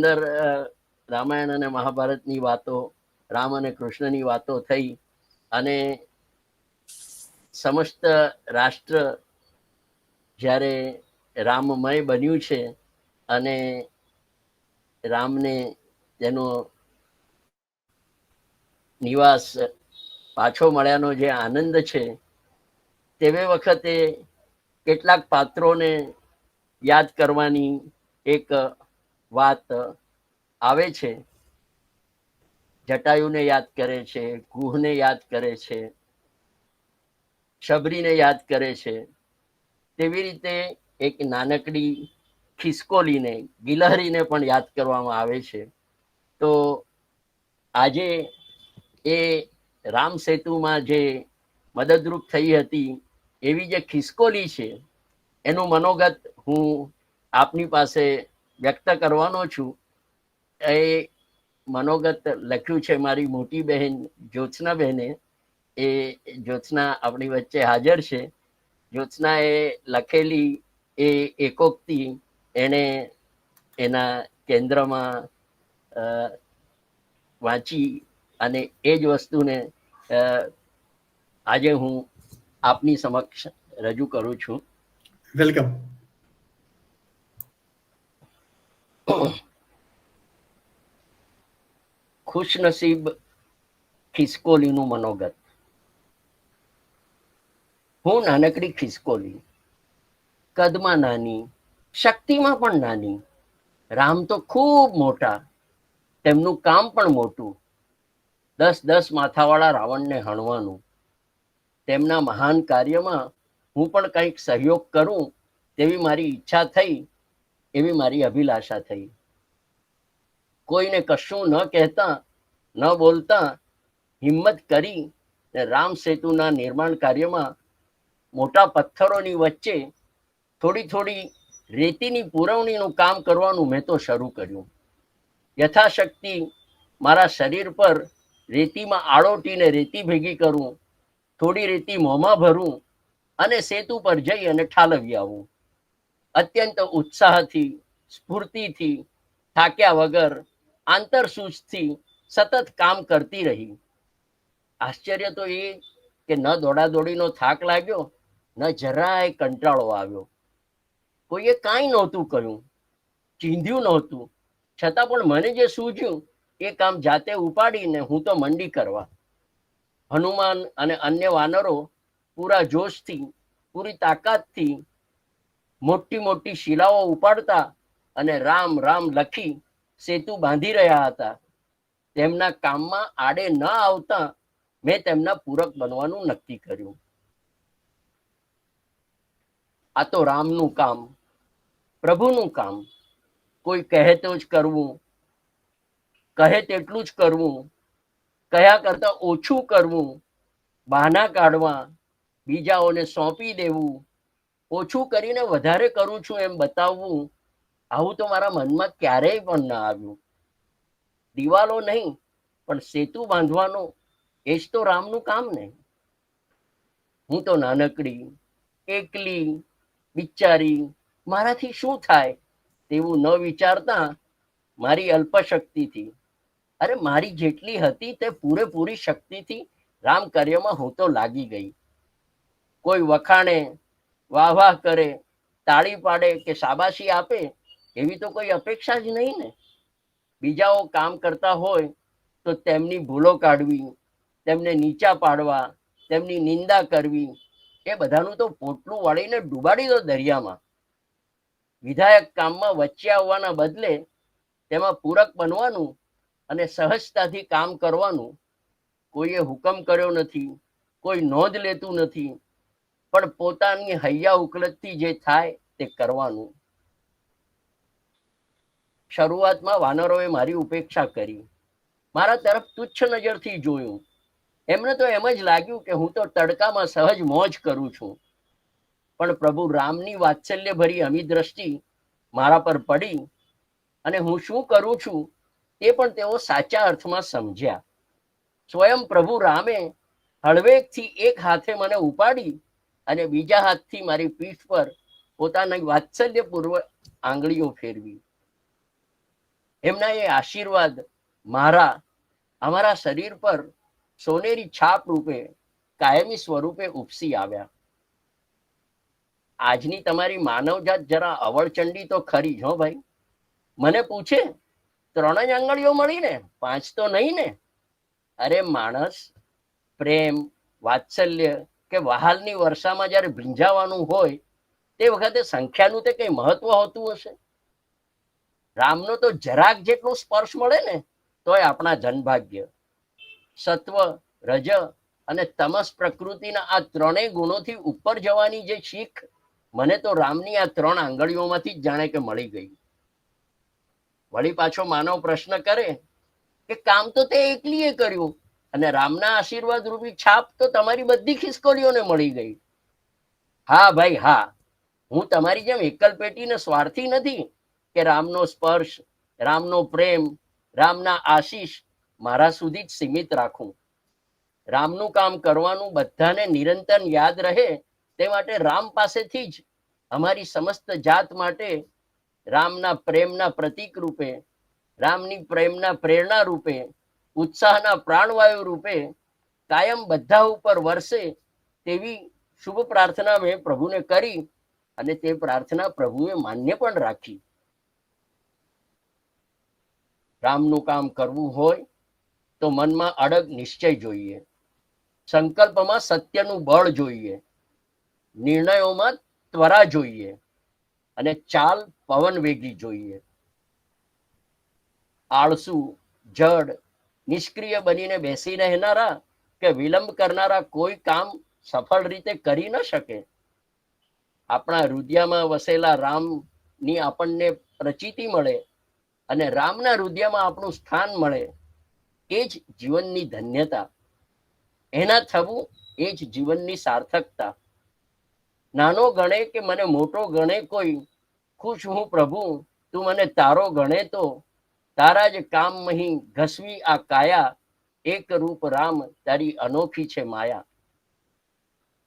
અંદર રામાયણ અને મહાભારતની વાતો, રામ અને કૃષ્ણની વાતો થઈ અને સમસ્ત રાષ્ટ્ર જ્યારે રામમય બન્યું છે અને રામને તેનો નિવાસ પાછો મળ્યાનો જે આનંદ છે, તે વખતે કેટલાક પાત્રોને યાદ કરવાની એક વાત આવે છે. જટાયુને યાદ કરે છે, ગુહને યાદ કરે છે, શબરીને યાદ કરે છે. તેવી રીતે એક નાનકડી ખિસકોલીને, ગિલહરીને પણ યાદ કરવામાં આવે છે. તો આજે એ રામ સેતુમાં જે મદદરૂપ થઈ હતી એવી જે ખિસકોલી છે એનું મનોગત હું આપની પાસે વ્યક્ત કરવાનો છું. એ મનોગત લખ્યું છે મારી મોટી બહેન જ્યોત્સના બહેને. એ જ્યોત્સના આપણી વચ્ચે હાજર છે. જ્યોત્સના એ લખેલી એ એકોક્તિ એને એના કેન્દ્રમાં વાંચી અને એ જ વસ્તુને આજે હું આપની સમક્ષ રજૂ કરું છું. વેલકમ. ખુશનસીબ ખિસકોલીનું મનોગત. હું નાનકડી ખિસકોલી, કદમાં નાની, શક્તિમાં પણ નાની. રામ તો ખૂબ મોટા, તેમનું કામ પણ મોટું. 10 માથાવાળા રાવણને હણવાનું. તેમના મહાન કાર્યમાં હું પણ કંઈક સહયોગ કરું તેવી મારી ઈચ્છા થઈ, એવી મારી અભિલાષા થઈ. કોઈને કશું ન કહેતા, ન બોલતા હિંમત કરી રામ સેતુના નિર્માણ કાર્યમાં મોટા પથ્થરોની વચ્ચે થોડી થોડી રેતીની પુરવણીનું કામ કરવાનું મેં તો શરૂ કર્યું. યથાશક્તિ મારા શરીર પર રેતીમાં આળોટીને રેતી ભેગી કરું, થોડી રેતી મોંમાં ભરું અને સેતુ પર જઈ અને ઠાલવી આવું. અત્યંત ઉત્સાહથી, સ્ફૂર્તિથી, થાક્યા વગર, આંતરસૂઝથી સતત કામ કરતી રહી. આશ્ચર્ય તો એ કે ન દોડાદોડીનો થાક લાગ્યો, ન જરાય કંટાળો આવ્યો. કોઈએ કાંઈ નહોતું કહ્યું, ચીંધ્યું નહોતું, છતાં પણ મને જે સૂઝ્યું એ કામ જાતે ઉપાડીને હું તો મંડી કરવા. હનુમાન અને અન્ય વાનરો પૂરા જોશથી, પૂરી તાકાતથી મોટી મોટી શિલાઓ ઉપાડતા અને રામ રામ લખી સેતુ બાંધી રહ્યા હતા. તેમના કામમાં આડે ન આવતા મેં તેમના પૂરક બનવાનું નક્કી કર્યું. આ તો રામનું કામ, પ્રભુનું કામ. કોઈ કહે તો જ કરવું, કહે તેટલું જ કરવું, કયા કરતા ઓછું કરવું, બહાના કાઢવા, બીજાઓને સોંપી દેવું, ઓછું કરીને વધારે કરું છું એમ બતાવવું, આવું તો મારા મનમાં ક્યારેય પણ ન આવ્યું. દિવાલો નહીં પણ સેતુ બાંધવાનો એ જ તો રામનું કામ ને. હું તો નાનકડી, એકલી, બિચારી, મારાથી શું થાય તેવું ન વિચારતા મારી અલ્પશક્તિથી, અરે મારી જેટલી હતી તે પૂરેપૂરી શક્તિથી રામ કાર્યમાં હું તો લાગી ગઈ. કોઈ વખાણે, વાહ વાહ કરે, તાળી પાડે કે શાબાશી આપે એવી તો કોઈ અપેક્ષા જ નહીં ને. બીજાઓ કામ કરતા હોય તો તેમની ભૂલો કાઢવી, તેમને નીચા પાડવા, તેમની નિંદા કરવી, એ બધાનું તો પોટલું વાળીને ડૂબાડી દો દરિયામાં. વિધાયક કામમાં વચ્ચે આવવાના બદલે તેમાં પૂરક બનવાનું અને સહજતાથી કામ કરવાનું. કોઈએ હુકમ કર્યો નથી, કોઈ નોંધ લેતું નથી, પણ પોતાની હૈયા ઉકલતથી જે થાય તે કરવાનું. શરૂઆતમાં વાનરોએ મારી ઉપેક્ષા કરી, મારા તરફ તુચ્છ નજરથી જોયું. એમને તો એમ જ લાગ્યું કે હું તો તડકામાં સહજ મોજ કરું છું. પણ પ્રભુ રામની વાત્સલ્યભરી અમી દ્રષ્ટિ મારા પર પડી અને હું શું કરું છું તે પણ તેઓ સાચા અર્થમાં સમજ્યા. સ્વયં પ્રભુ રામે હળવેકથી એક હાથે મને ઉપાડી અને બીજા હાથથી મારી પીઠ પર પોતાની વાત્સલ્યપૂર્વક આંગળીઓ ફેરવી. એમના એ આશીર્વાદ અમારા શરીર પર સોનેરી છાપ રૂપે કાયમી સ્વરૂપે ઉપસી આવ્યા. આજની તમારી માનવજાત જરા અવળચંડી તો ખરી જ હો ભાઈ. મને પૂછે 3 જ આંગળીઓ મળી ને, 5 તો નહીં ને? અરે માણસ, પ્રેમ, વાત્સલ્ય કે વહાલની વર્ષામાં જયારે ભીંજાવાનું હોય તે વખતે સંખ્યાનું તે કઈ મહત્વ હોતું હશે? રામનો તો જરાક જેટલો સ્પર્શ મળે ને તોય આપણા જનભાગ્ય. સત્વ, રજ અને તમસ પ્રકૃતિના આ 3 ગુણોથી ઉપર જવાની જે શીખ મને તો રામની આ 3 આંગળીઓમાંથી જ જાણે કે મળી ગઈ. વળી પાછો માનવ પ્રશ્ન કરે કે કામ તો તે એકલીએ કર્યું અને રામના આશીર્વાદ રૂપી છાપ તો તમારી બધી ખિસકોલીઓને મળી ગઈ. હા ભાઈ હા, હું તમારી જેમ એકલ પેટીને સ્વાર્થી નથી કે રામનો સ્પર્શ, રામનો પ્રેમ, રામના આશીષ મારા સુધી જ સીમિત રાખું. રામનું કામ કરવાનું બધાને નિરંતર યાદ રહે તે માટે રામ પાસેથી જ અમારી સમસ્ત જાત માટે રામના પ્રેમના પ્રતીક રૂપે, રામની પ્રેમના પ્રેરણા રૂપે, ઉત્સાહના પ્રાણવાયુ રૂપે કાયમ બધા ઉપર વરસે તેવી શુભ પ્રાર્થના મેં પ્રભુને કરી અને તે પ્રાર્થના પ્રભુએ માન્ય પણ રાખી. રામનું કામ કરવું હોય તો મનમાં અડગ નિશ્ચય જોઈએ, સંકલ્પમાં સત્યનું બળ જોઈએ, નિર્ણયોમાં ત્વરા જોઈએ અને ચાલ પવન વેગી જોઈએ. આળસુ, જડ, નિષ્ક્રિય બનીને બેસી રહેનારા કે વિલંબ કરનારા કોઈ કામ સફળ રીતે કરી ન શકે. આપણા હૃદયમાં વસેલા રામની આપણને પ્રચિતિ મળે અને રામના હૃદયમાં આપણું સ્થાન મળે એ જ જીવનની ધન્યતા. એના થવું એ જ જીવનની સાર્થકતા. નાનો ગણે કે મને મોટો ગણે કોઈ, ખુશ હું પ્રભુ તું મને તારો ગણે તો, તારા જ કામ મહી ઘસવી આ કાયા, એક રૂપ રામ તારી અનોખી છે માયા.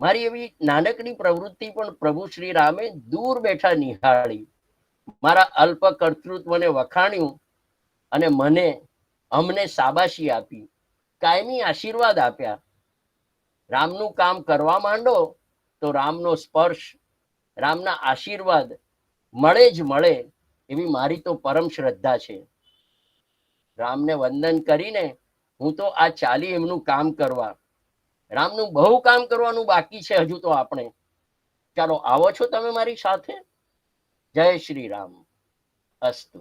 મારી એવી નાનકડી પ્રવૃત્તિ પણ પ્રભુ શ્રી રામે દૂર બેઠા નિહાળી, મારા અલ્પ કર્તૃત્વને વખાણ્યું અને અમને શાબાશી આપી, કાયમી આશીર્વાદ આપ્યા. રામનું કામ કરવા માંડો તો રામનો સ્પર્શ, રામના આશીર્વાદ મળે જ મળે એવી મારી તો પરમ શ્રદ્ધા છે. રામને વંદન કરીને હું તો આ ચાલી એમનું કામ કરવા. રામનું બહુ કામ કરવાનું બાકી છે હજુ તો આપણે. ચાલો આવો છો તમે મારી સાથે? જય શ્રી રામ. અસ્તુ.